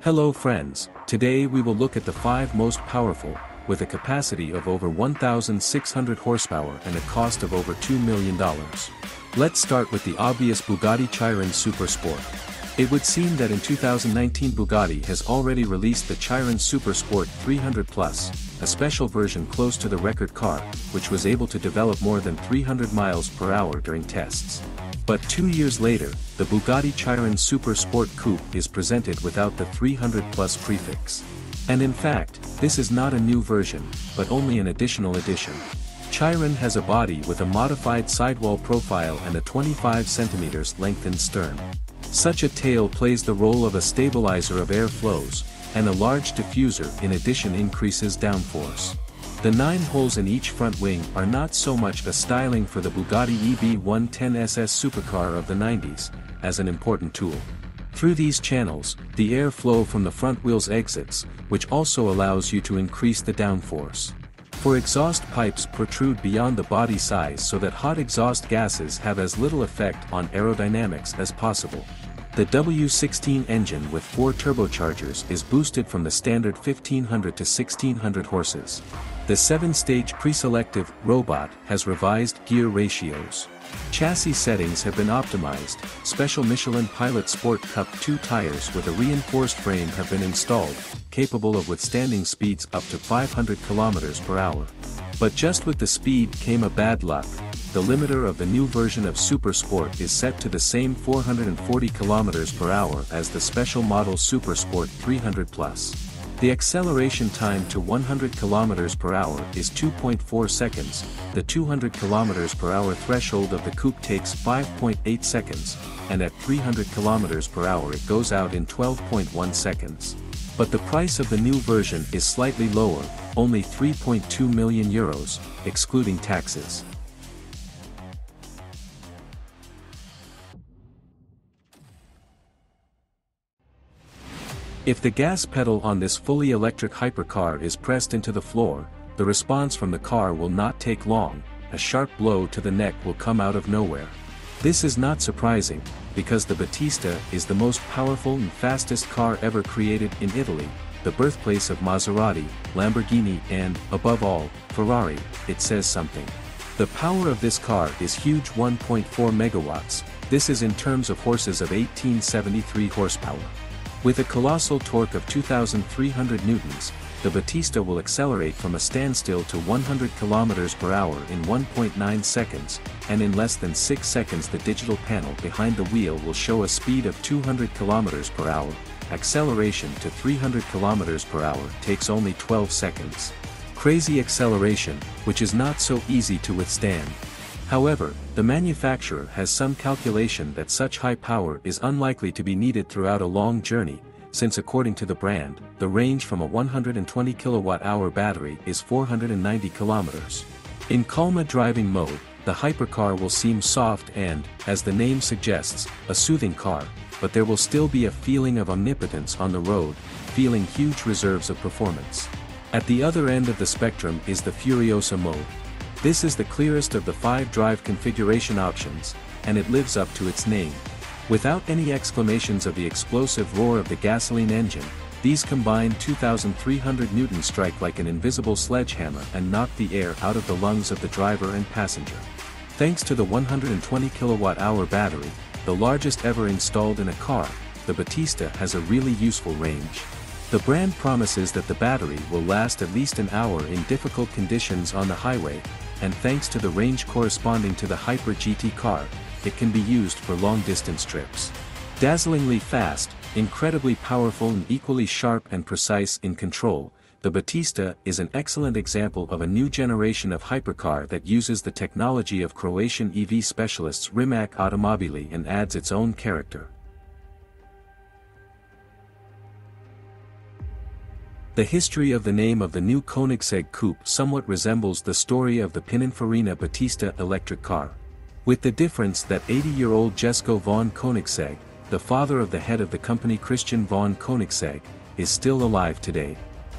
Hello friends, today we will look at the 5 most powerful, with a capacity of over 1,600 horsepower and a cost of over $2 million. Let's start with the obvious Bugatti Chiron Super Sport. It would seem that in 2019 Bugatti has already released the Chiron Super Sport 300 Plus, a special version close to the record car, which was able to develop more than 300 miles per hour during tests. But 2 years later, the Bugatti Chiron Super Sport Coupe is presented without the 300 Plus prefix. And in fact, this is not a new version, but only an additional edition. Chiron has a body with a modified sidewall profile and a 25 cm lengthened stern. Such a tail plays the role of a stabilizer of air flows, and a large diffuser in addition increases downforce. The 9 holes in each front wing are not so much a styling for the Bugatti EB110 SS supercar of the 90s, as an important tool. Through these channels, the air flow from the front wheels exits, which also allows you to increase the downforce. For exhaust pipes protrude beyond the body size so that hot exhaust gases have as little effect on aerodynamics as possible. The W16 engine with 4 turbochargers is boosted from the standard 1500 to 1600 horses. The 7-stage pre-selective robot has revised gear ratios. Chassis settings have been optimized, special Michelin Pilot Sport Cup 2 tires with a reinforced frame have been installed, capable of withstanding speeds up to 500 km per hour. But just with the speed came a bad luck. The limiter of the new version of Super Sport is set to the same 440 km per hour as the special model Super Sport 300 Plus. The acceleration time to 100 km per hour is 2.4 seconds, the 200 km per hour threshold of the Coupe takes 5.8 seconds, and at 300 km per hour it goes out in 12.1 seconds. But the price of the new version is slightly lower, only €3.2 million, excluding taxes. If the gas pedal on this fully electric hypercar is pressed into the floor, the response from the car will not take long, a sharp blow to the neck will come out of nowhere. This is not surprising, because the Batista is the most powerful and fastest car ever created in Italy, the birthplace of Maserati, Lamborghini and, above all, Ferrari. It says something. The power of this car is huge, 1.4 megawatts, this is in terms of horses of 1873 horsepower. With a colossal torque of 2,300 newtons, the Batista will accelerate from a standstill to 100 km per hour in 1.9 seconds, and in less than 6 seconds the digital panel behind the wheel will show a speed of 200 km per hour. Acceleration to 300 km per hour takes only 12 seconds. Crazy acceleration, which is not so easy to withstand. However, the manufacturer has some calculation that such high power is unlikely to be needed throughout a long journey, since according to the brand, the range from a 120 kWh battery is 490 km. In calm driving mode, the hypercar will seem soft and, as the name suggests, a soothing car, but there will still be a feeling of omnipotence on the road, feeling huge reserves of performance. At the other end of the spectrum is the Furiosa mode. This is the clearest of the 5 drive configuration options, and it lives up to its name. Without any exclamations of the explosive roar of the gasoline engine, these combined 2,300 newtons strike like an invisible sledgehammer and knock the air out of the lungs of the driver and passenger. Thanks to the 120 kWh battery, the largest ever installed in a car, the Batista has a really useful range. The brand promises that the battery will last at least an hour in difficult conditions on the highway, and thanks to the range corresponding to the Hyper GT car, it can be used for long-distance trips. Dazzlingly fast, incredibly powerful and equally sharp and precise in control, the Batista is an excellent example of a new generation of hypercar that uses the technology of Croatian EV specialists Rimac Automobili and adds its own character. The history of the name of the new Koenigsegg Coupe somewhat resembles the story of the Pininfarina Batista electric car. With the difference that 80-year-old Jesko von Koenigsegg, the father of the head of the company Christian von Koenigsegg, is still alive today.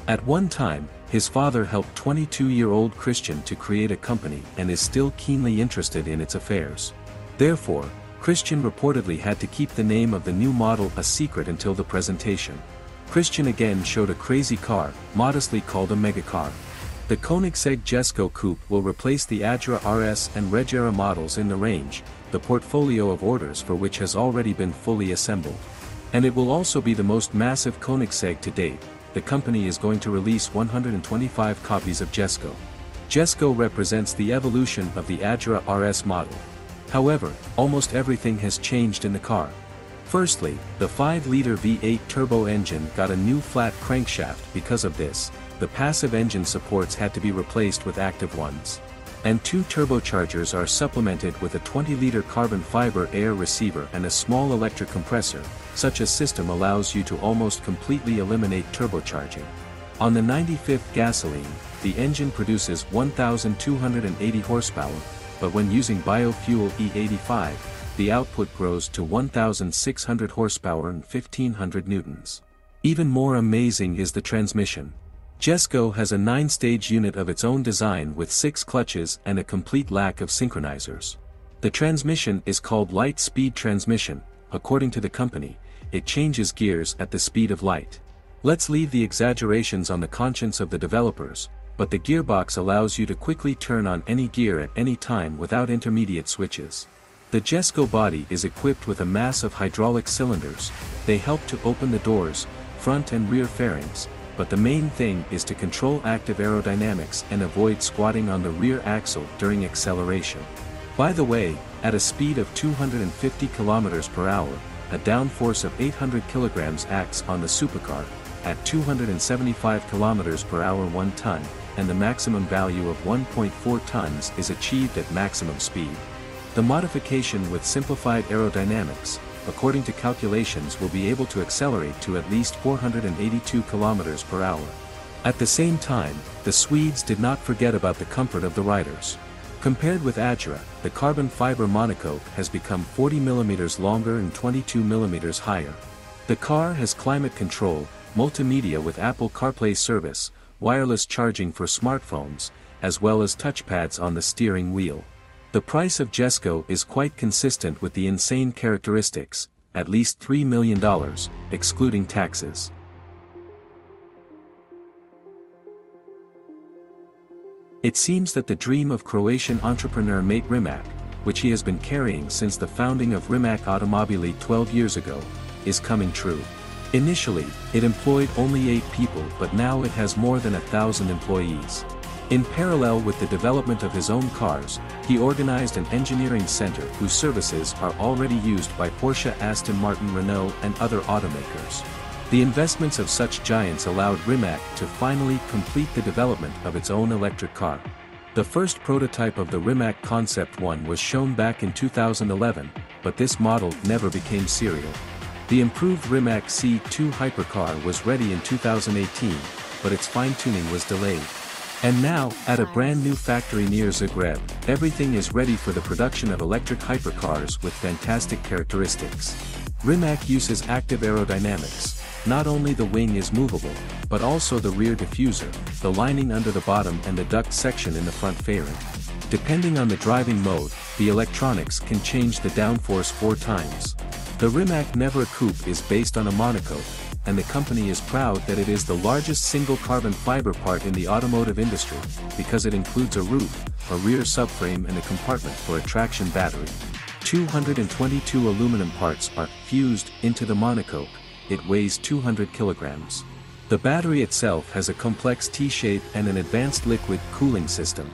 At one time, his father helped 22-year-old Christian to create a company and is still keenly interested in its affairs. Therefore, Christian reportedly had to keep the name of the new model a secret until the presentation. Christian again showed a crazy car, modestly called a megacar. The Koenigsegg Jesko Coupe will replace the Agera RS and Regera models in the range, the portfolio of orders for which has already been fully assembled. And it will also be the most massive Koenigsegg to date. The company is going to release 125 copies of Jesko. Jesko represents the evolution of the Agera RS model. However, almost everything has changed in the car. Firstly, the 5-liter V8 turbo engine got a new flat crankshaft. Because of this, the passive engine supports had to be replaced with active ones. And 2 turbochargers are supplemented with a 20-liter carbon fiber air receiver and a small electric compressor. Such a system allows you to almost completely eliminate turbocharging. On the 95th gasoline, the engine produces 1,280 horsepower, but when using biofuel E85, the output grows to 1,600 horsepower and 1,500 newtons. Even more amazing is the transmission. Jesko has a 9-stage unit of its own design with 6 clutches and a complete lack of synchronizers. The transmission is called light-speed transmission. According to the company, it changes gears at the speed of light. Let's leave the exaggerations on the conscience of the developers, but the gearbox allows you to quickly turn on any gear at any time without intermediate switches. The Jesko body is equipped with a mass of hydraulic cylinders. They help to open the doors, front and rear fairings, but the main thing is to control active aerodynamics and avoid squatting on the rear axle during acceleration. By the way, at a speed of 250 km per hour, a downforce of 800 kg acts on the supercar. At 275 km per hour 1 ton, and the maximum value of 1.4 tons is achieved at maximum speed. The modification with simplified aerodynamics, according to calculations, will be able to accelerate to at least 482 km per hour. At the same time, the Swedes did not forget about the comfort of the riders. Compared with Agera, the carbon fiber monocoque has become 40 mm longer and 22 mm higher. The car has climate control, multimedia with Apple CarPlay service, wireless charging for smartphones, as well as touchpads on the steering wheel. The price of Jesko is quite consistent with the insane characteristics, at least $3 million, excluding taxes. It seems that the dream of Croatian entrepreneur Mate Rimac, which he has been carrying since the founding of Rimac Automobili 12 years ago, is coming true. Initially, it employed only 8 people, but now it has more than 1,000 employees. In parallel with the development of his own cars, he organized an engineering center whose services are already used by Porsche, Aston Martin, Renault, and other automakers. The investments of such giants allowed Rimac to finally complete the development of its own electric car. The first prototype of the Rimac Concept 1 was shown back in 2011, but this model never became serial. The improved Rimac C2 hypercar was ready in 2018, but its fine-tuning was delayed. And now, at a brand new factory near Zagreb, everything is ready for the production of electric hypercars with fantastic characteristics. Rimac uses active aerodynamics. Not only the wing is movable, but also the rear diffuser, the lining under the bottom and the duct section in the front fairing. Depending on the driving mode, the electronics can change the downforce 4 times. The Rimac Nevera Coupe is based on a monocoque, and the company is proud that it is the largest single carbon fiber part in the automotive industry, because it includes a roof, a rear subframe and a compartment for a traction battery. 222 aluminum parts are fused into the monocoque. It weighs 200 kilograms. The battery itself has a complex T-shape and an advanced liquid cooling system.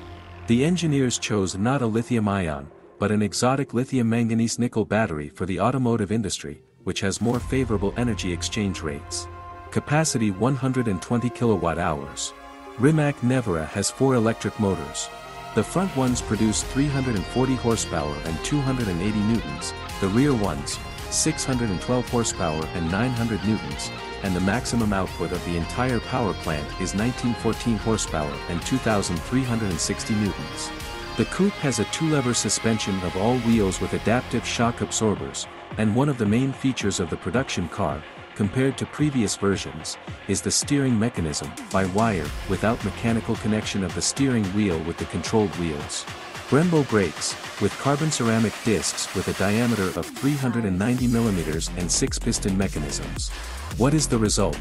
The engineers chose not a lithium-ion, but an exotic lithium manganese nickel battery for the automotive industry, which has more favorable energy exchange rates. Capacity 120 kilowatt-hours. Rimac Nevera has 4 electric motors. The front ones produce 340 horsepower and 280 newtons, the rear ones, 612 horsepower and 900 newtons, and the maximum output of the entire power plant is 1914 horsepower and 2,360 newtons. The coupe has a 2-lever suspension of all wheels with adaptive shock absorbers, and one of the main features of the production car, compared to previous versions, is the steering mechanism by wire without mechanical connection of the steering wheel with the controlled wheels. Brembo brakes, with carbon ceramic discs with a diameter of 390 mm and 6-piston mechanisms. What is the result?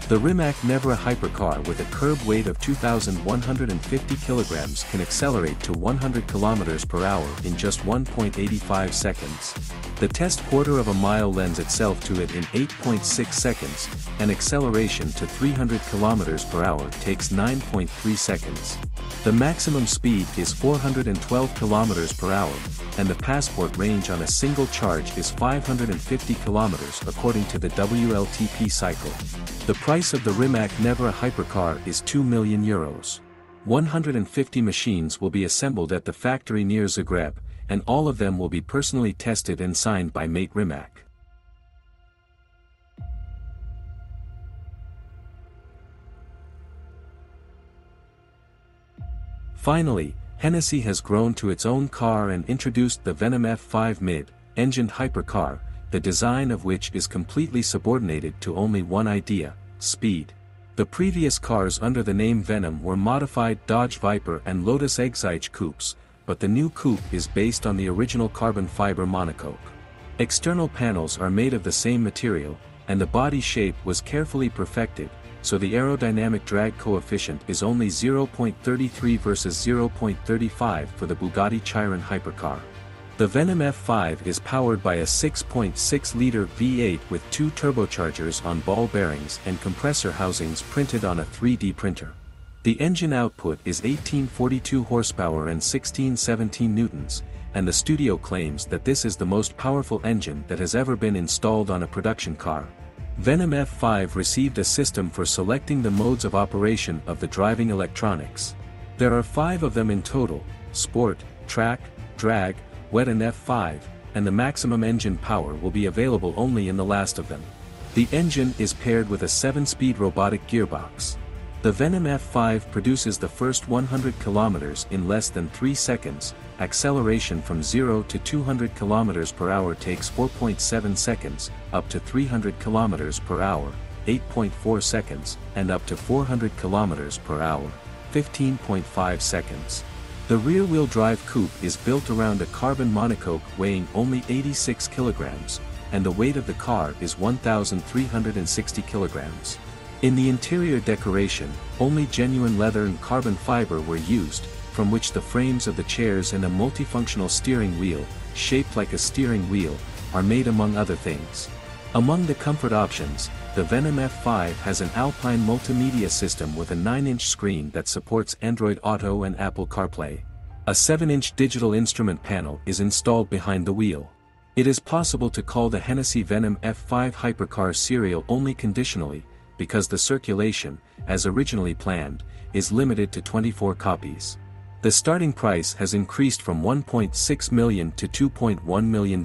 The Rimac Nevera hypercar with a curb weight of 2,150 kg can accelerate to 100 km per hour in just 1.85 seconds. The test quarter of a mile lends itself to it in 8.6 seconds, and acceleration to 300 km per hour takes 9.3 seconds. The maximum speed is 412 km per hour, and the passport range on a single charge is 550 km according to the WLTP cycle. The price of the Rimac Nevera hypercar is €2 million. 150 machines will be assembled at the factory near Zagreb, and all of them will be personally tested and signed by mate Rimac. Finally, Hennessey has grown to its own car and introduced the Venom F5 mid-engined hypercar, the design of which is completely subordinated to only one idea: speed. The previous cars under the name Venom were modified Dodge Viper and Lotus Exige coupes, but the new coupe is based on the original carbon fiber monocoque. External panels are made of the same material, and the body shape was carefully perfected, so the aerodynamic drag coefficient is only 0.33 versus 0.35 for the Bugatti Chiron hypercar. The Venom F5 is powered by a 6.6-liter V8 with 2 turbochargers on ball bearings and compressor housings printed on a 3D printer. The engine output is 1842 horsepower and 1617 newtons, and the studio claims that this is the most powerful engine that has ever been installed on a production car. Venom F5 received a system for selecting the modes of operation of the driving electronics. There are 5 of them in total: Sport, Track, Drag, Wet and F5, and the maximum engine power will be available only in the last of them. The engine is paired with a 7-speed robotic gearbox. The Venom F5 produces the first 100 km in less than 3 seconds, acceleration from 0 to 200 km per hour takes 4.7 seconds, up to 300 km per hour, 8.4 seconds, and up to 400 km per hour, 15.5 seconds. The rear-wheel drive coupe is built around a carbon monocoque weighing only 86 kg, and the weight of the car is 1,360 kg. In the interior decoration, only genuine leather and carbon fiber were used, from which the frames of the chairs and a multifunctional steering wheel, shaped like a steering wheel, are made among other things. Among the comfort options, the Venom F5 has an Alpine multimedia system with a 9-inch screen that supports Android Auto and Apple CarPlay. A 7-inch digital instrument panel is installed behind the wheel. It is possible to call the Hennessey Venom F5 hypercar serial only conditionally, because the circulation, as originally planned, is limited to 24 copies. The starting price has increased from $1.6 million to $2.1 million.